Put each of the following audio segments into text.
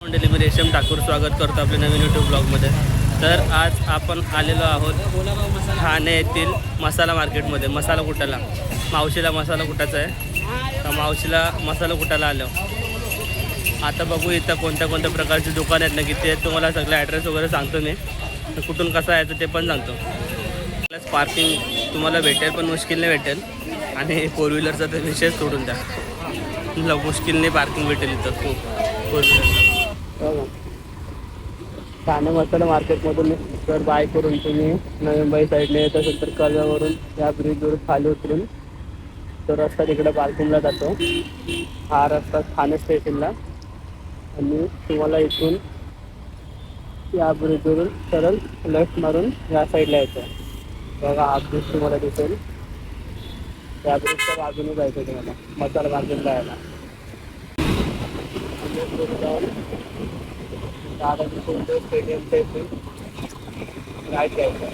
मंडळी, मी रेशम ठाकूर स्वागत करतो आपल्या नवीन यूट्यूब ब्लॉगमध्ये. तर आज आपण आलेलो आहोत ठाणे येथील मसाला मार्केटमध्ये मसाला कुटायला. मावशीला मसाला कुटायचा आहे तर मावशीला मसाला कुटायला आलो. आता बघू इथं कोणत्या कोणत्या प्रकारची दुकान आहेत ना, किती आहेत तुम्हाला सगळं ॲड्रेस वगैरे सांगतो मी. तर कुठून कसं यायचं ते पण सांगतो. प्लस पार्किंग तुम्हाला भेटेल पण मुश्किलने भेटेल, आणि फोर व्हीलरचा तर विषय सोडून द्या, मुश्किलने पार्किंग भेटेल इथं खूप फोर व्हीलर. ठाणे मसाला मार्केटमधून जर बाय करून तुम्ही नवी मुंबई साईडने येत असेल तर कर्जावरून या ब्रिजवरून खाली उतरून तो रस्ता तिकडे पार्किंगला जातो. हा रस्ता ठाणे स्टेशनला, आणि तुम्हाला इथून या ब्रिजवरून सरळ लेफ्ट मारून या साईडला यायचं. बघा हा ब्रिज तुम्हाला दिसेल, त्या ब्रिजच्या बाजूने जायचं तुम्हाला मसाला मार्केटला यायला. दादाजी कोणते स्टेडियमच्या इथे राईट घ्यायचं.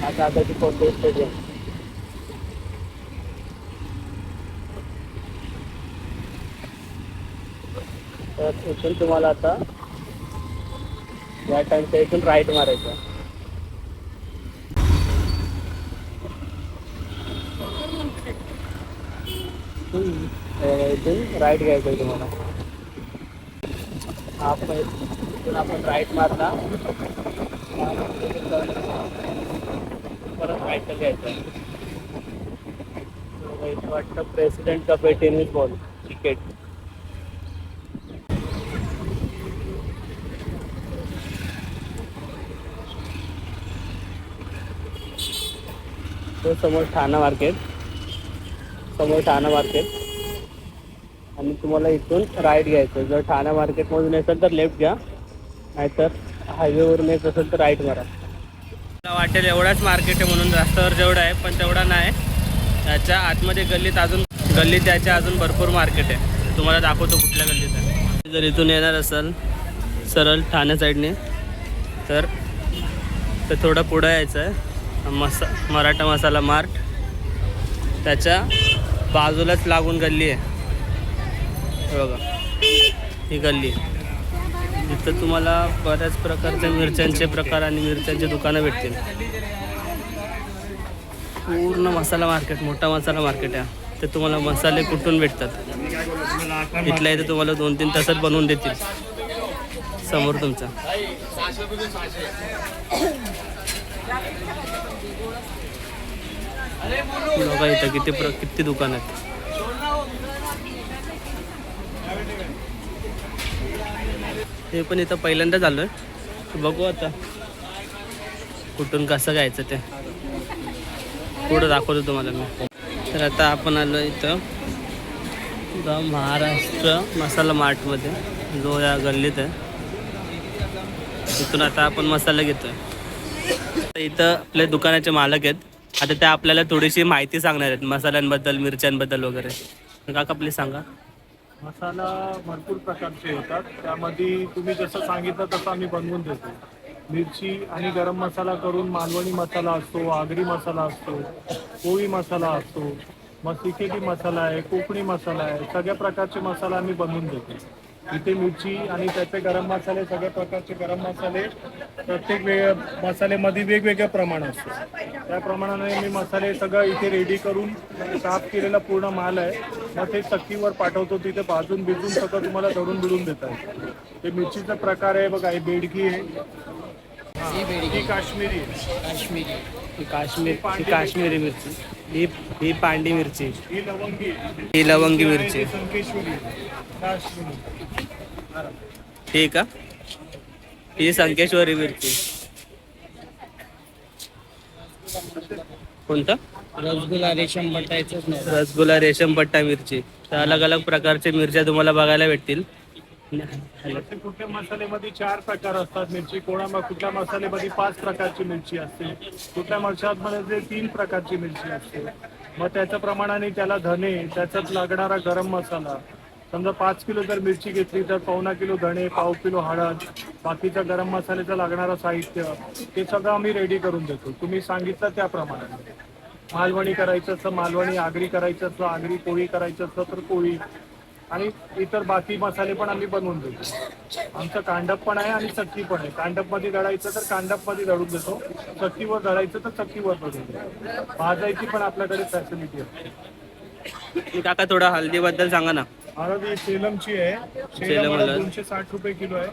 हा दादाजी कोणते स्टेडियम. तर इथून तुम्हाला आता या टाइमच्या इथून राईट मारायचं. इथून राईट घ्यायचं आहे तुम्हाला. इथून आपण राईट मारला परत राईट घ्यायचं. इथं वाटतं president cup tennis ball cricket. तो समोर ठाणा मार्केट, समोर ठाणा मार्केट, आणि तुम्हाला इथून राईट घ्यायचं. जर ठाणा मार्केटमधून असेल तर लेफ्ट घ्या, नाहीतर हायवेवरून येत असेल तर राईट मारा. मला वाटेल एवढाच मार्केट आहे म्हणून रस्त्यावर जेवढा आहे, पण तेवढा नाही. त्याच्या आतमध्ये गल्लीत त्याच्या अजून भरपूर मार्केट आहे. तुम्हाला दाखवतो कुठल्या गल्लीत आहे. जर इथून येणार असाल सरळ ठाणे साईडने तर थोडं पुढं यायचं आहे. मराठा मसाला मार्ट, त्याच्या बाजूलाच लागून गल्ली आहे. बघा ही गल्ली. इथं तुम्हाला बऱ्याच प्रकारच्या मिरच्यांचे प्रकार आणि मिरच्यांचे दुकानं भेटतील. पूर्ण मसाला मार्केट, मोठा मसाला मार्केट आहे. ते तुम्हाला मसाले कुठून भेटतात. इथल्या इथे तुम्हाला 2-3 तासात बनवून देतील समोर तुमचा. बघा इथं किती दुकान आहेत. हे पण इथं पहिल्यांदाच आलो आहे. बघू आता कुठून कसं घ्यायचं ते पुढं दाखवतो तुम्हाला मी. तर आता आपण आलो इथं महाराष्ट्र मसाला मार्टमध्ये, जो या गल्लीत आहे. इथून आता आपण मसाला घेतोय. इथं आपल्या दुकानाचे मालक आहेत. आता त्या आपल्याला थोडीशी माहिती सांगणार आहेत मसाल्यांबद्दल, मिरच्यांबद्दल वगैरे. काका प्लीज सांगा. मसाला भरपूर प्रकारचे होतात. त्यामध्ये तुम्ही जसं सांगितलं तसं आम्ही बनवून देतो. मिरची आणि गरम मसाला करून मालवणी मसाला असतो, आगरी मसाला असतो, पोळी मसाला असतो, मग सिकेटी मसाला आहे, कोकणी मसाला आहे. सगळ्या प्रकारचे मसाला आम्ही बनवून देतो. इथे मिरची आणि त्याचे गरम मसाले, सगळ्या प्रकारचे गरम मसाले प्रत्येक मसाल्यामध्ये वेगवेगळ्या प्रमाण असतं. त्या प्रमाणाने मी मसाले सगळं इथे रेडी करून साफ केलेला पूर्ण माल आहे. मग ते चक्कीवर पाठवतो. तिथे भाजून भिजून सगळं तुम्हाला दळून बिडून देतात. ते मिरचीचा प्रकार आहे बघा. ही बेडगी आहे, ही काश्मीरी काश्मीरी मिरची, ही पांडी मिरची, ही लवंगी मिरची, संकेश्वरी काश्मीरी. ठीक आहे. ही संकेश्वरी मिरची. कोणतं? रसगुल्ला रेशम बटायचंच नाही. रसगुल्ला रेशम पट्टा मिरची. तर अलग अलग प्रकारचे मिरच्या तुम्हाला बघायला भेटतील. कुठल्या मसाल्यामध्ये 4 प्रकार असतात मिरची. कुठल्या मसाल्यामध्ये 5 प्रकारची मिरची असते. कुठल्या मसाल्यामध्ये 3 प्रकारची मिरची असते. मग त्याच्या प्रमाणाने त्याला धने, त्याच्यात लागणारा गरम मसाला. समजा 5 किलो जर मिरची घेतली तर 1.25 किलो धणे, 1/2 किलो हळद, बाकीचा गरम मसाल्याचं लागणारं साहित्य ते सगळं आम्ही रेडी करून देतो. तुम्ही सांगितलं त्याप्रमाणे. मालवणी करायचं असतं मालवणी, आगरी करायचं असतं आगरी, पोळी करायचं असतं तर पोळी, आणि इतर बाकी मसाले पण आम्ही बनवून देतो. आमचं कांडप पण आहे आणि चक्की पण आहे. कांडपमध्ये दळायचं तर कांडपमध्ये दळून देतो, चक्कीवर दळायचं तर चक्कीवर दळून देतो. भाजायची पण आपल्याकडे फॅसिलिटी आहे. काका थोडं हल्दीबद्दल सांगा ना. हळद ही सेलमची आहे. सेलम हळद हळद. 260 रुपये किलो आहे.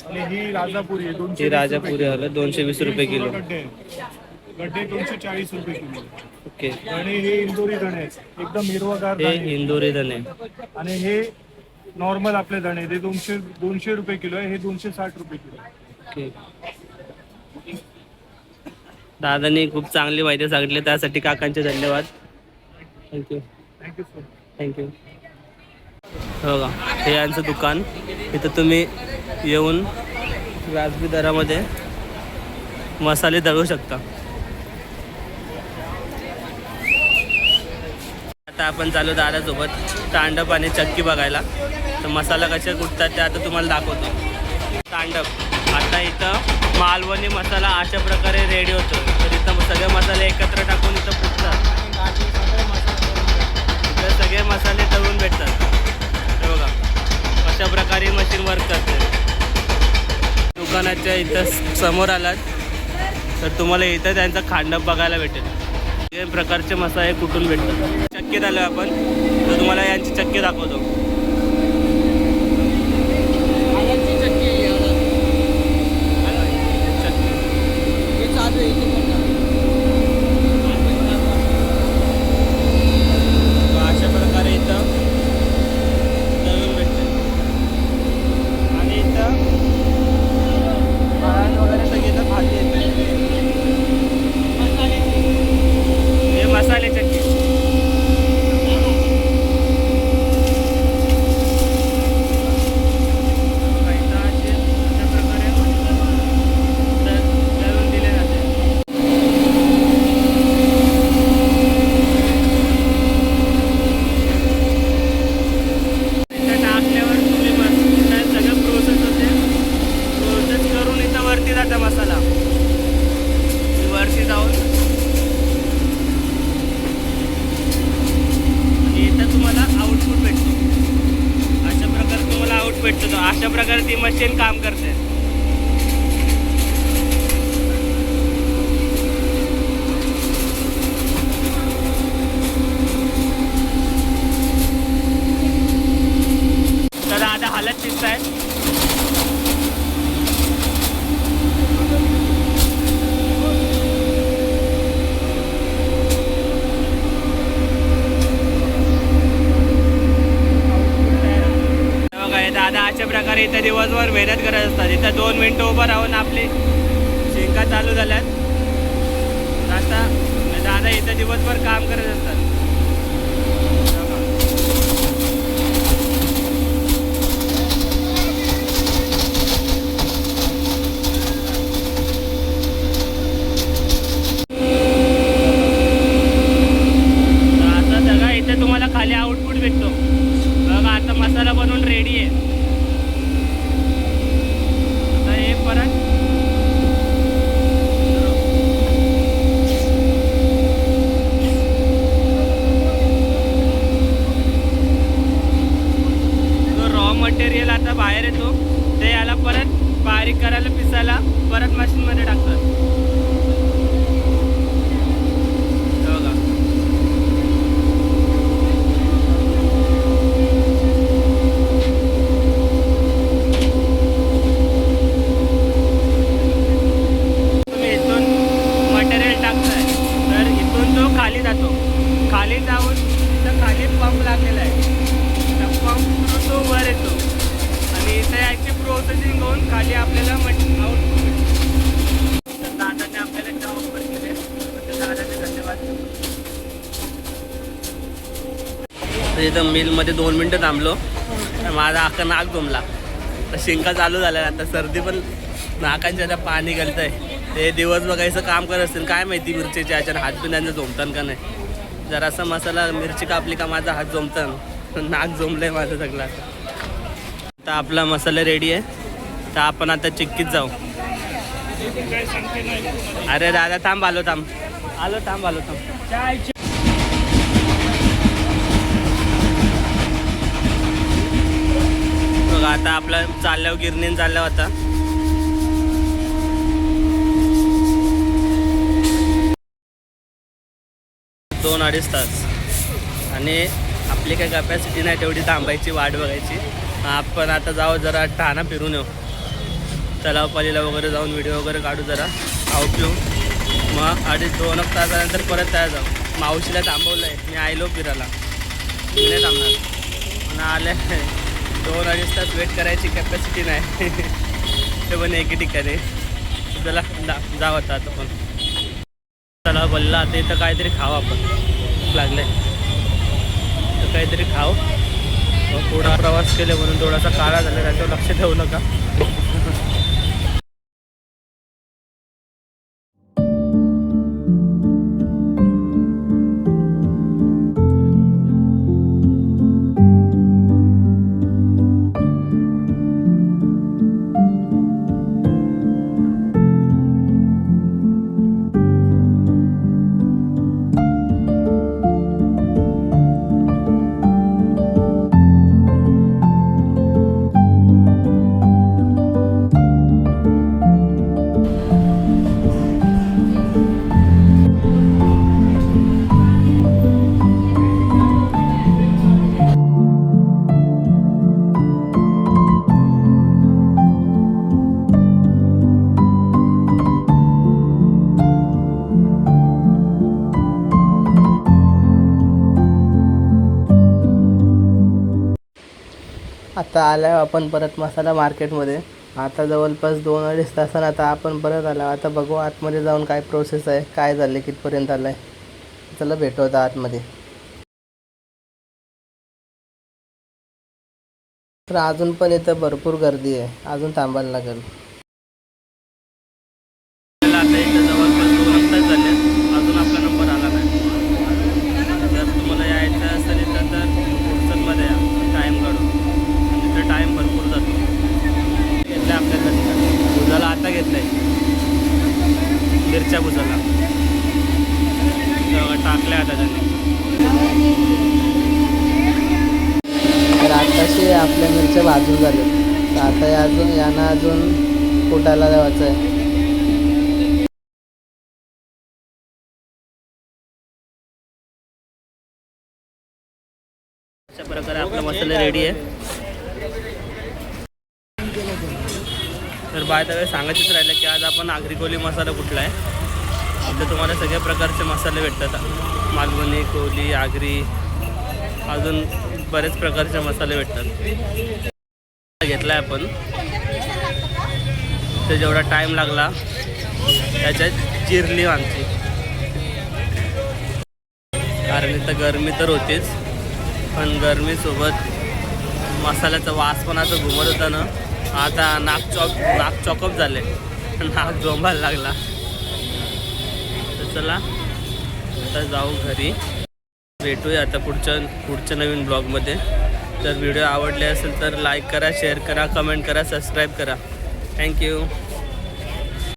आणि ही राजापुरी आहे, 220 ही राजापुरी हळद 220 रुपये किलो. गड्डे गड्डे 240 रुपये किलो. ओके. आणि हे इंदोरी धणे आहेत, एकदम हिरवगार हे धणे. इंदोरी धने. आणि हे नॉर्मल आपले धणे, ते 200 रुपये किलो आहे. हे 260 रुपये किलो आहे. ओके. दादानी खूप चांगली माहिती सांगितली, त्यासाठी काकांचे धन्यवाद. थँक्यू. Thank you sir. थँक्यू. हो का, हे यांचं दुकान. इथं तुम्ही येऊन व्याजबी दरामध्ये मसाले दळू शकता. आता आपण चालू दादासोबत तांडप आणि चक्की बघायला. तर मसाला कशा कुटतात ते आता तुम्हाला दाखवतो. तांडप आता इथं मालवणी मसाला अशा प्रकारे रेडी होतो. तर इथं सगळे मसाले एकत्र टाकून इथं कुटतात. इथं सगळे मसाले दळून भेटतात. हे बघा कशा प्रकारे मशीन वर्क करते. दुकानाच्या इथं समोर आलात तर तुम्हाला इथं त्यांचा खांडप बघायला भेटेल. हे प्रकारचे मसाले कुठून भेटतात. चक्कीत आलो आपण तर तुम्हाला यांची चक्की दाखवतो. अशा प्रकारे इथं दळून भेटते. आणि इथं भात वगैरे सगळे इथं भाजी येते. हे मसाले चक्की. मसाला वरती जाऊन आणि इथं तुम्हाला आउटपुट भेटतो. अशा प्रकारे तुम्हाला आउट भेटतो. अशा प्रकारे ती मशीन काम करते. तर आता हालत दिसत आहे. दादा अशा प्रकारे इथं दिवसभर मेहनत करत असतात. इथं 2 मिनिटं उभं राहून आपली शेंगा चालू झाल्यात. आता दादा इथं दिवसभर काम करत असतात. आता सगळं इथे तुम्हाला खाली आउटपुट भेटतो. बघा आता मसाला बनवून रेडी आहे. आता हे परत जो रॉ मटेरियल आता बाहेर येतो ते याला परत बारीक करायला पिसायला परत मशीनमध्ये टाकतात. बघा खाली जातो. खाली जाऊन तिथं खाली पंप लागलेला आहे. त्या पंप थ्रू तो वर येतो आणि इथं याची प्रोसेसिंग होऊन खाली आपल्याला आउटपुट भेटतो. तर दादाने आपल्याला इथं ऑफर केले. दादाने धन्यवाद. तर इथं मिलमध्ये 2 मिनटं थांबलो तर माझा अख्खा नाक जमला. तर शिंका चालू झाल्या. आता सर्दी पण नाकांच्या आता पाणी घालत आहे. ते दिवस बघायचं काम करत असतील काय माहिती. मिरचीच्या ह्याच्यानं हात बिनांचं जमतान का नाही. जरासा मसाला मिरची कापली का माझा हात जमतान. नाक जमलंय माझं सगळं. आता आपला मसाला रेडी आहे. तर आपण आता चिक्कीत जाऊ. अरे दादा थांब. आलो थांब. आता आपला चालल्यावर गिरणीन चालल्या होता. दोन अडीच तास आणि आपली काही कॅपॅसिटी नाही तेवढी थांबायची वाट बघायची. आपण आता जाऊ जरा ठाणा फिरून येऊ, तलावपालीला वगैरे जाऊन व्हिडिओ वगैरे काढू, जरा खाऊ पिऊ. मग 2-2 तासानंतर परत तयार जाऊ. मावशीला थांबवलं आहे, मी आयलो फिरायला, मी नाही थांबणार. पण आले 2-2.5 तास वेट करायची कॅपॅसिटी नाही. ते पण एके ठिकाणी चला जाऊ आता पण चला बोलला. आता इथं काहीतरी खाऊ, आपण लागले तर काहीतरी खाऊ. थोडा प्रवास केले म्हणून थोडासा काळा झाला, त्याच्यावर लक्ष ठेवू नका. आता आलो आपण परत मसाला मार्केटमध्ये. आता जवळपास 2-2.5 तासानं आता आपण परत आलो. आता बघू आतमध्ये जाऊन काय प्रोसेस आहे, काय झाले, कितपर्यंत आलं आहे. चला भेटू आता आतमध्ये. तर अजून पण इथं भरपूर गर्दी आहे, अजून थांबायला लागेल. आता इथं जवळपास 2 तास झाले, अजून आपला नंबर आला नाही. जर तुम्हाला यायचं असेल इथं तर पुढचंमध्ये या, टाईम काढून. तिथं टाईम भरपूर जातो. घेतलं आपल्याला भुजाला, आता घेतलं आहे मिरच्या भुजाला टाकल्या आता त्यांनी. तर आताशी आपल्या मिरच्या भाजून झाल्या, तर आता अजून यांना अजून कुटायला द्यायचं आहे. अशा प्रकारे आपला मसाला रेडी आहे. तर बाय द वे सांगायचंच राहिलं की आज आपण आगरी कोली मसाला कुठला आहे. इथे तुम्हाला सगळ्या प्रकारचे मसाले भेटतात, मालवणी, कोली, आगरी, अजून बरेच प्रकारचे मसाले भेटतात. घेतला आहे आपण, तर जेवढा टाईम लागला त्याच्यात चिरली आमची, कारण इथं गरमी तर होतीच, पण गरमीसोबत मसाल्याचा वास पण असं घुमत होता ना. आता नाक चॉकअप झाले, नाक झोंबायला लागला. तर चला आता जाऊ घरी. भेटूया आता पुढच्या नवीन ब्लॉगमध्ये. तर व्हिडिओ आवडले असेल तर लाईक करा, शेअर करा, कमेंट करा, सबस्क्राईब करा. थँक्यू.